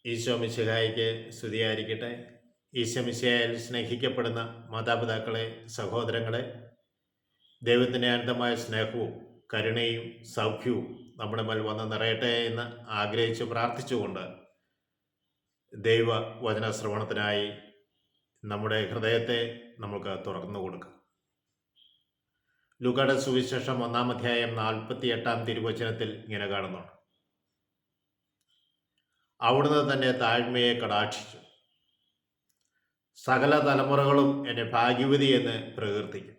ഈശോ മിശിഹായിക്ക് സ്തുതിയായിരിക്കട്ടെ. ഈശോ മിശിഹായിൽ സ്നേഹിക്കപ്പെടുന്ന മാതാപിതാക്കളെ, സഹോദരങ്ങളെ, ദൈവത്തിൻ്റെ അനന്തമായ സ്നേഹവും കരുണയും സൗഖ്യവും നമ്മുടെ മേൽ വന്ന് നിറയട്ടെ എന്ന് ആഗ്രഹിച്ച് പ്രാർത്ഥിച്ചുകൊണ്ട് ദൈവ വചന ശ്രവണത്തിനായി നമ്മുടെ ഹൃദയത്തെ നമുക്ക് തുറന്നു കൊടുക്കാം. ലൂക്കായുടെ സുവിശേഷം 1-ാം അധ്യായം 48-ാം തിരുവചനത്തിൽ ഇങ്ങനെ കാണുന്നുണ്ട്: അവിടുന്ന് തൻ്റെ താഴ്മയെ കടാക്ഷിച്ചു, സകല തലമുറകളും എന്നെ ഭാഗ്യവതി എന്ന് പ്രകീർത്തിക്കും.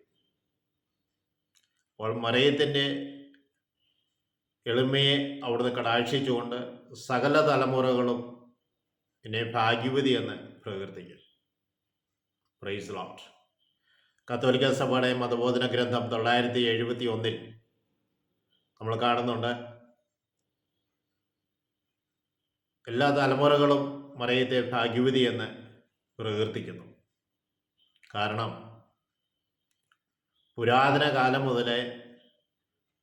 അപ്പോൾ മറിയത്തിൻ്റെ എളിമയെ അവിടുന്ന് കടാക്ഷിച്ചുകൊണ്ട് സകല തലമുറകളും എന്നെ ഭാഗ്യവതി എന്ന് പ്രകീർത്തിക്കും. Praise Lord. കത്തോലിക്ക സഭയുടെ മതബോധന ഗ്രന്ഥം 971 നമ്മൾ കാണുന്നുണ്ട്, എല്ലാ തലമുറകളും മറിയത്തെ ഭാഗ്യവതി എന്ന് പ്രകീർത്തിക്കുന്നു. കാരണം പുരാതന കാലം മുതലേ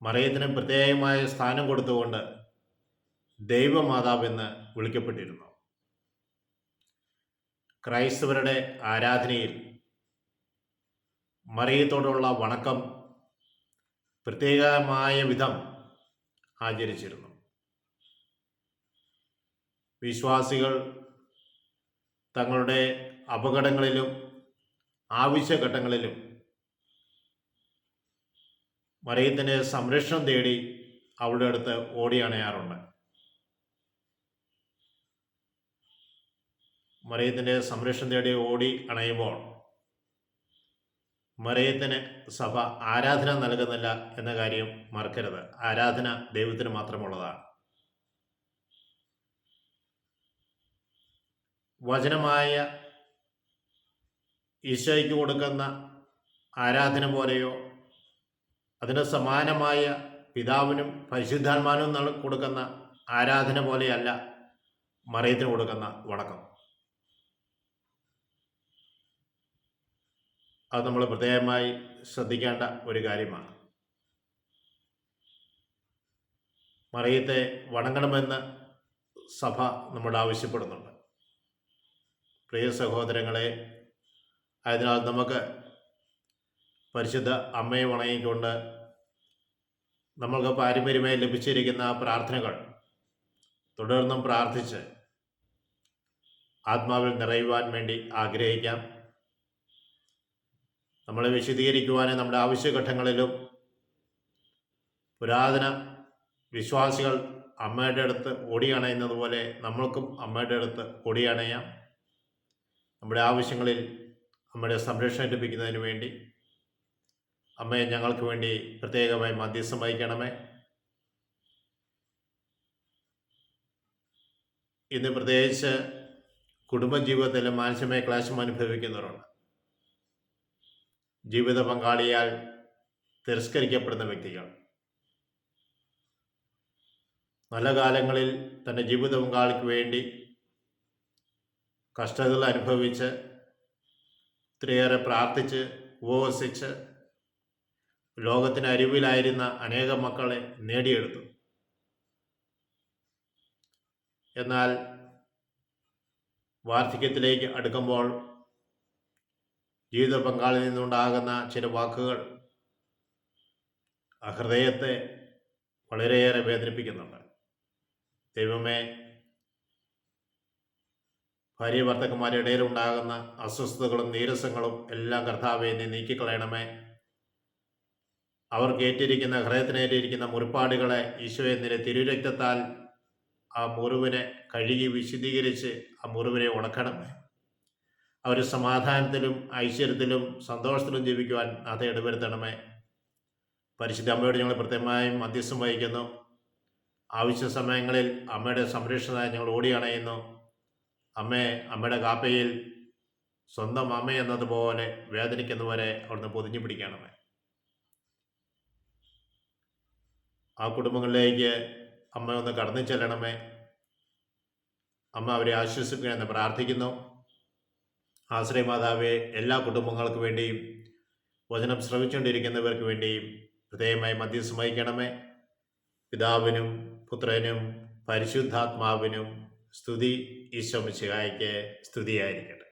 മറിയത്തിന് പ്രത്യേകമായ സ്ഥാനം കൊടുത്തുകൊണ്ട് ദൈവമാതാവ് എന്ന് വിളിക്കപ്പെട്ടിരുന്നു. ക്രൈസ്തവരുടെ ആരാധനയിൽ മറിയത്തോടുള്ള വണക്കം പ്രത്യേകമായ വിധം ആചരിച്ചിരുന്നു. വിശ്വാസികൾ തങ്ങളുടെ അപകടങ്ങളിലും ആവശ്യഘട്ടങ്ങളിലും മറിയത്തിൻ്റെ സംരക്ഷണം തേടി അവളുടെ അടുത്ത് ഓടി അണയാറുണ്ട്. മറിയത്തിൻ്റെ സംരക്ഷണം തേടി ഓടി അണയുമ്പോൾ മറിയത്തിന് സഭ ആരാധന നൽകുന്നില്ല എന്ന കാര്യം മറക്കരുത്. ആരാധന ദൈവത്തിന് മാത്രമുള്ളതാണ്. വചനമായ ഈശോയ്ക്ക് കൊടുക്കുന്ന ആരാധന പോലെയോ അതിന് സമാനമായ പിതാവിനും പരിശുദ്ധാത്മാവിനും കൊടുക്കുന്ന ആരാധന പോലെയല്ല മറിയത്തിന് കൊടുക്കുന്ന വണക്കം. അത് നമ്മൾ പ്രത്യേകമായി ശ്രദ്ധിക്കേണ്ട ഒരു കാര്യമാണ്. മറിയത്തെ വണങ്ങണമെന്ന് സഭ നമ്മോട് ആവശ്യപ്പെടുന്നുണ്ട്. പ്രിയ സഹോദരങ്ങളെ, അതിനാൽ നമുക്ക് പരിശുദ്ധ അമ്മയെ വണങ്ങിക്കൊണ്ട് നമ്മൾക്ക് പാരമ്പര്യമായി ലഭിച്ചിരിക്കുന്ന പ്രാർത്ഥനകൾ തുടർന്നും പ്രാർത്ഥിച്ച് ആത്മാവിൽ നിറയുവാൻ വേണ്ടി ആഗ്രഹിക്കാം. നമ്മളെ വിശദീകരിക്കുവാനും നമ്മുടെ ആവശ്യഘട്ടങ്ങളിലും പുരാതന വിശ്വാസികൾ അമ്മയുടെ അടുത്ത് ഓടിയണയുന്നത് പോലെ നമ്മൾക്കും അമ്മയുടെ അടുത്ത് ഓടിയണയാം. നമ്മുടെ ആവശ്യങ്ങളിൽ അമ്മയുടെ സംരക്ഷണം ലഭിക്കുന്നതിന് വേണ്ടി അമ്മയെ ഞങ്ങൾക്ക് വേണ്ടി പ്രത്യേകമായി മധ്യസ്ഥം വഹിക്കണമേ. ഇന്ന് പ്രത്യേകിച്ച് കുടുംബജീവിതത്തിൽ മാനസികമായ ക്ലേശം അനുഭവിക്കുന്നവരുണ്ട്. ജീവിത പങ്കാളിയാൽ തിരസ്കരിക്കപ്പെടുന്ന വ്യക്തികൾ, നല്ല കാലങ്ങളിൽ തൻ്റെ ജീവിത പങ്കാളിക്ക് വേണ്ടി കഷ്ടതകൾ അനുഭവിച്ച് ഒത്തിരിയേറെ പ്രാർത്ഥിച്ച് ഉപവസിച്ച് ലോകത്തിന് അരിവിലായിരുന്ന അനേകം മക്കളെ നേടിയെടുത്തു. എന്നാൽ വാർദ്ധക്യത്തിലേക്ക് അടുക്കുമ്പോൾ ജീവിത പങ്കാളിൽ നിന്നുണ്ടാകുന്ന ചില വാക്കുകൾ ആ ഹൃദയത്തെ വളരെയേറെ വേദനിപ്പിക്കുന്നുണ്ട്. ദൈവമേ, ഭാര്യ ഭർത്താക്കന്മാരുടെ ഇടയിലുണ്ടാകുന്ന അസ്വസ്ഥതകളും നീരസങ്ങളും എല്ലാം കർത്താവെ നീ നീക്കിക്കളയണമേ. അവർക്ക് ഏറ്റിരിക്കുന്ന ഹൃദയത്തിനേറ്റിരിക്കുന്ന മുറിപ്പാടുകളെ ഈശോയെ നിന്റെ തിരുരക്തത്താൽ ആ മുറിവിനെ കഴുകി വിശദീകരിച്ച് ആ മുറിവിനെ ഉണക്കണമേ. അവർ സമാധാനത്തിലും ഐശ്വര്യത്തിലും സന്തോഷത്തിലും ജീവിക്കുവാൻ അത് ഇടവരുത്തണമേ. പരിശുദ്ധ അമ്മയോട് ഞങ്ങൾ പ്രത്യേകമായും മധ്യസ്ഥം വഹിക്കുന്നു. ആവശ്യ സമയങ്ങളിൽ അമ്മയുടെ സംരക്ഷണമായി ഞങ്ങൾ ഓടിയണയുന്നു. അമ്മയുടെ കാപ്പയിൽ സ്വന്തം അമ്മ എന്നതുപോലെ വേദനിക്കുന്നവരെ അവിടുന്ന് പൊതിഞ്ഞു പിടിക്കണമേ. ആ കുടുംബങ്ങളിലേക്ക് അമ്മ ഒന്ന് കടന്നു ചെല്ലണമേ. അമ്മ അവരെ ആശ്വസിപ്പിക്കണമെന്ന് പ്രാർത്ഥിക്കുന്നു. ആശ്രയമാതാവെ, എല്ലാ കുടുംബങ്ങൾക്ക് വേണ്ടിയും വചനം ശ്രവിച്ചുകൊണ്ടിരിക്കുന്നവർക്ക് വേണ്ടിയും ഹൃദയമായി മധ്യസ്ഥം വഹിക്കണമേ. പിതാവിനും പുത്രനും പരിശുദ്ധാത്മാവിനും സ്തുതി ഈശോ മിശിഹായ്ക്ക് സ്തുതിയായിരിക്കട്ടെ.